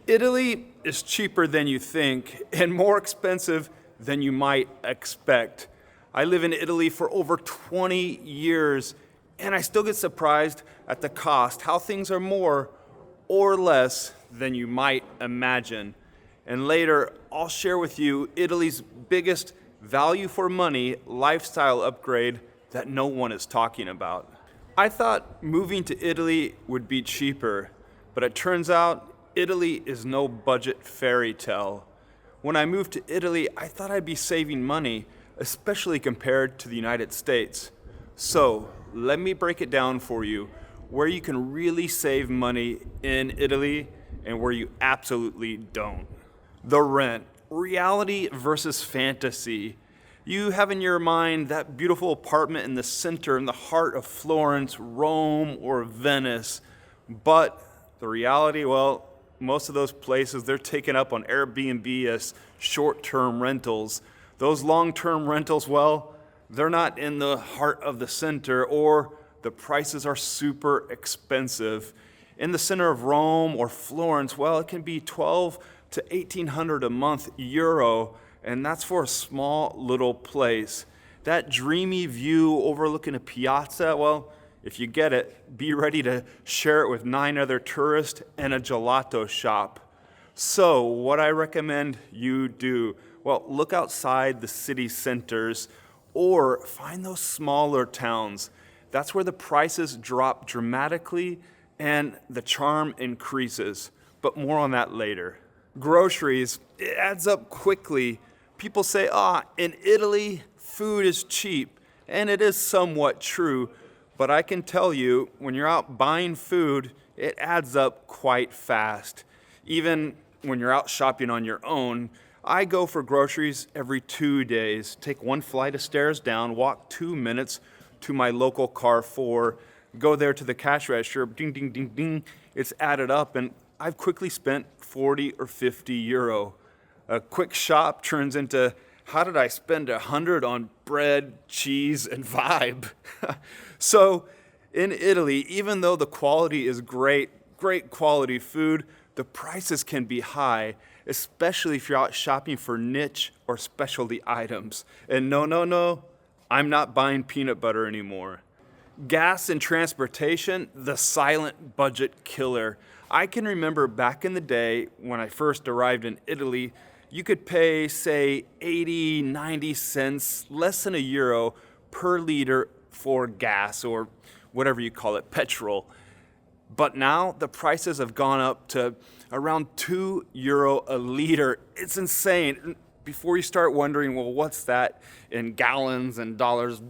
Italy is cheaper than you think and more expensive than you might expect. I live in Italy for over 20 years and I still get surprised at the cost, how things are more or less than you might imagine. And later, I'll share with you Italy's biggest value for money lifestyle upgrade that no one is talking about. I thought moving to Italy would be cheaper, but it turns out Italy is no budget fairy tale. When I moved to Italy, I thought I'd be saving money, especially compared to the United States. So, let me break it down for you where you can really save money in Italy and where you absolutely don't. The rent, reality versus fantasy. You have in your mind that beautiful apartment in the center, in the heart of Florence, Rome, or Venice. But the reality, well, most of those places, they're taken up on Airbnb as short-term rentals. Those long-term rentals, well, they're not in the heart of the center, or the prices are super expensive. In the center of Rome or Florence, well, it can be 12 to 1800 a month euro, and that's for a small little place. That dreamy view overlooking a piazza, well, if you get it, be ready to share it with 9 other tourists and a gelato shop. So, what I recommend you do, well, look outside the city centers or find those smaller towns. That's where the prices drop dramatically and the charm increases. But more on that later. Groceries, it adds up quickly. People say, in Italy, food is cheap. And it is somewhat true. But I can tell you, when you're out buying food, it adds up quite fast. Even when you're out shopping on your own, I go for groceries every 2 days. Take 1 flight of stairs down, walk 2 minutes to my local Carrefour, go there to the cash register, ding, ding, ding, ding. It's added up, and I've quickly spent 40 or 50 euro. A quick shop turns into, how did I spend 100 on bread, cheese, and vibe? So in Italy, even though the quality is great quality food, the prices can be high, especially if you're out shopping for niche or specialty items. And no, I'm not buying peanut butter anymore. Gas and transportation, the silent budget killer. I can remember back in the day when I first arrived in Italy, you could pay, say, 80, 90 cents, less than €1 per liter for gas or whatever you call it, petrol. But now the prices have gone up to around €2 a liter. It's insane. Before you start wondering, well, what's that in gallons and dollars?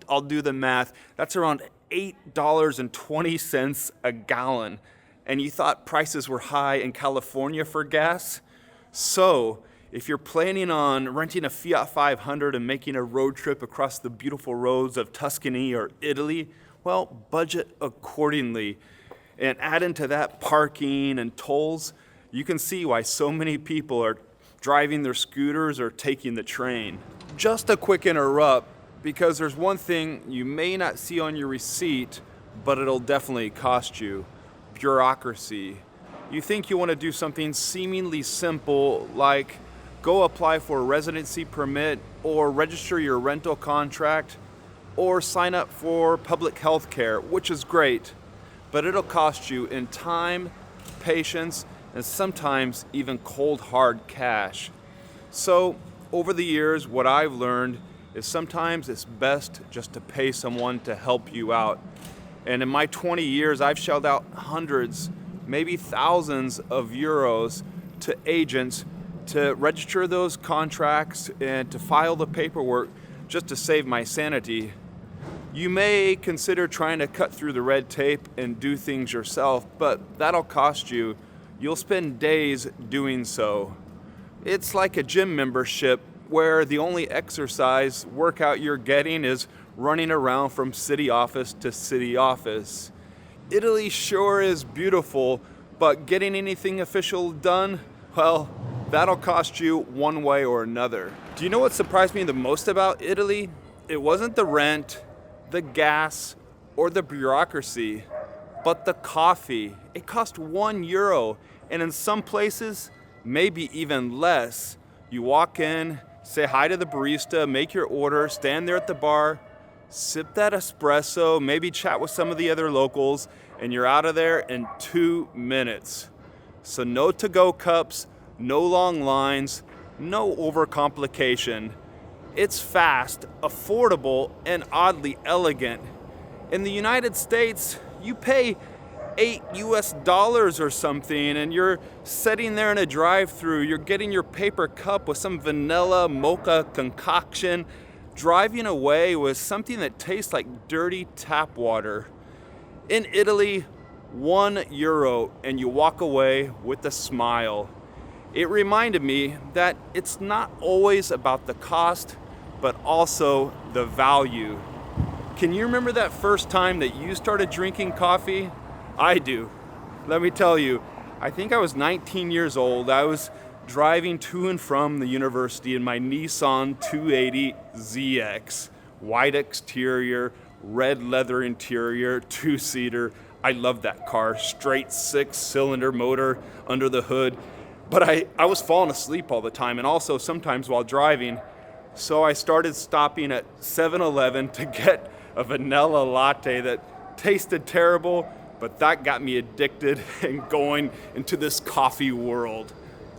I'll do the math. That's around $8.20 a gallon. And you thought prices were high in California for gas? So, if you're planning on renting a Fiat 500 and making a road trip across the beautiful roads of Tuscany or Italy, well, budget accordingly. And add into that parking and tolls, you can see why so many people are driving their scooters or taking the train. Just a quick interrupt, because there's one thing you may not see on your receipt, but it'll definitely cost you. Bureaucracy. You think you want to do something seemingly simple like go apply for a residency permit or register your rental contract or sign up for public health care, which is great, but it'll cost you in time, patience, and sometimes even cold hard cash. So over the years, what I've learned is sometimes it's best just to pay someone to help you out. And in my 20 years, I've shelled out hundreds, maybe thousands of euros to agents to register those contracts and to file the paperwork just to save my sanity. You may consider trying to cut through the red tape and do things yourself, but that'll cost you. You'll spend days doing so. It's like a gym membership where the only exercise workout you're getting is running around from city office to city office. Italy sure is beautiful, but getting anything official done, well, that'll cost you one way or another. Do you know what surprised me the most about Italy? It wasn't the rent, the gas, or the bureaucracy, but the coffee. It cost €1, And in some places, maybe even less. You walk in, say hi to the barista, make your order, stand there at the bar, sip that espresso, maybe chat with some of the other locals, and you're out of there in 2 minutes. So no to-go cups, no long lines, no overcomplication. It's fast, affordable, and oddly elegant. In the United States, you pay $8 or something, and you're sitting there in a drive-thru, you're getting your paper cup with some vanilla mocha concoction, driving away with something that tastes like dirty tap water. In Italy, €1, and you walk away with a smile. It reminded me that it's not always about the cost, but also the value. Can you remember that first time that you started drinking coffee? I do. Let me tell you, I think I was 19 years old. I was driving to and from the university in my Nissan 280ZX, white exterior, red leather interior, 2-seater. I love that car, straight 6-cylinder motor under the hood. But I was falling asleep all the time, and also sometimes while driving. So I started stopping at 7-Eleven to get a vanilla latte that tasted terrible, but that got me addicted and going into this coffee world.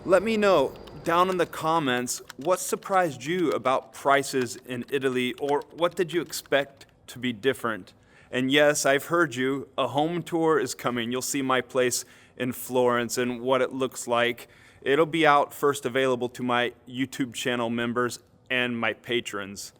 Let me know down in the comments what surprised you about prices in Italy, or what did you expect to be different? And yes, I've heard you, a home tour is coming. You'll see my place in Florence and what it looks like. It'll be out first available to my YouTube channel members and my patrons.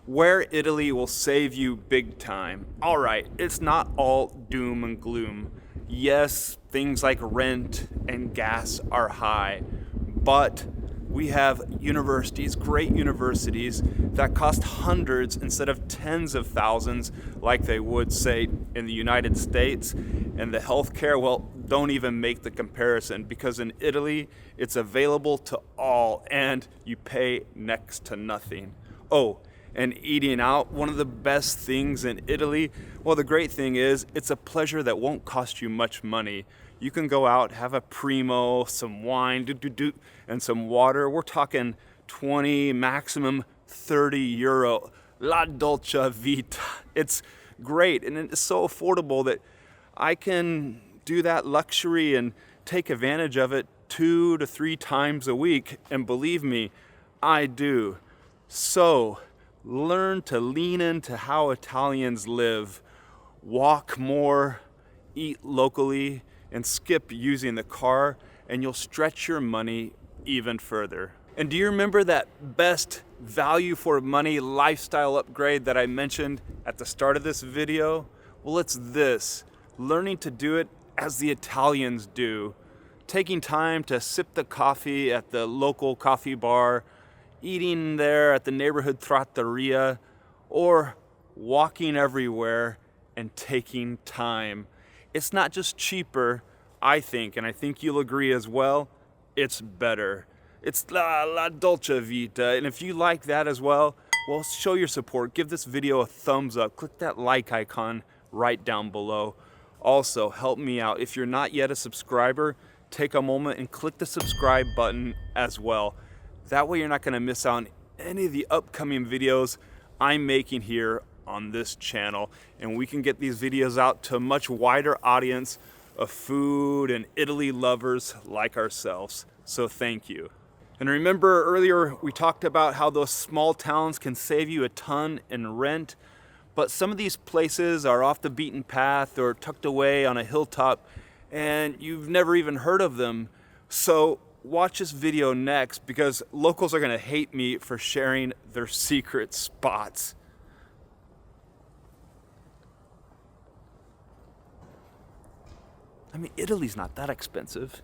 Where Italy will save you big time. All right, it's not all doom and gloom. Yes, things like rent and gas are high, but we have universities, great universities, that cost hundreds instead of tens of thousands like they would, say, in the United States. And the healthcare, well, don't even make the comparison, because in Italy, it's available to all and you pay next to nothing. Oh, and eating out, one of the best things in Italy, well, the great thing is it's a pleasure that won't cost you much money. You can go out, have a primo, some wine, and some water. We're talking 20, maximum €30. La dolce vita. It's great, and it's so affordable that I can do that luxury and take advantage of it 2 to 3 times a week. And believe me, I do. So learn to lean into how Italians live. Walk more, eat locally, and skip using the car, and you'll stretch your money even further. And do you remember that best value for money lifestyle upgrade that I mentioned at the start of this video? Well, it's this: learning to do it as the Italians do. Taking time to sip the coffee at the local coffee bar, eating there at the neighborhood trattoria, or walking everywhere and taking time. It's not just cheaper, I think, and I think you'll agree as well, it's better. It's la dolce vita, and if you like that as well, show your support. Give this video a thumbs up. Click that like icon right down below. Also, help me out. If you're not yet a subscriber, take a moment and click the subscribe button as well. That way you're not going to miss out on any of the upcoming videos I'm making here on this channel, and we can get these videos out to a much wider audience of food and Italy lovers like ourselves. So thank you. And remember earlier we talked about how those small towns can save you a ton in rent, but some of these places are off the beaten path or tucked away on a hilltop and you've never even heard of them. So watch this video next, because locals are going to hate me for sharing their secret spots. I mean, Italy's not that expensive.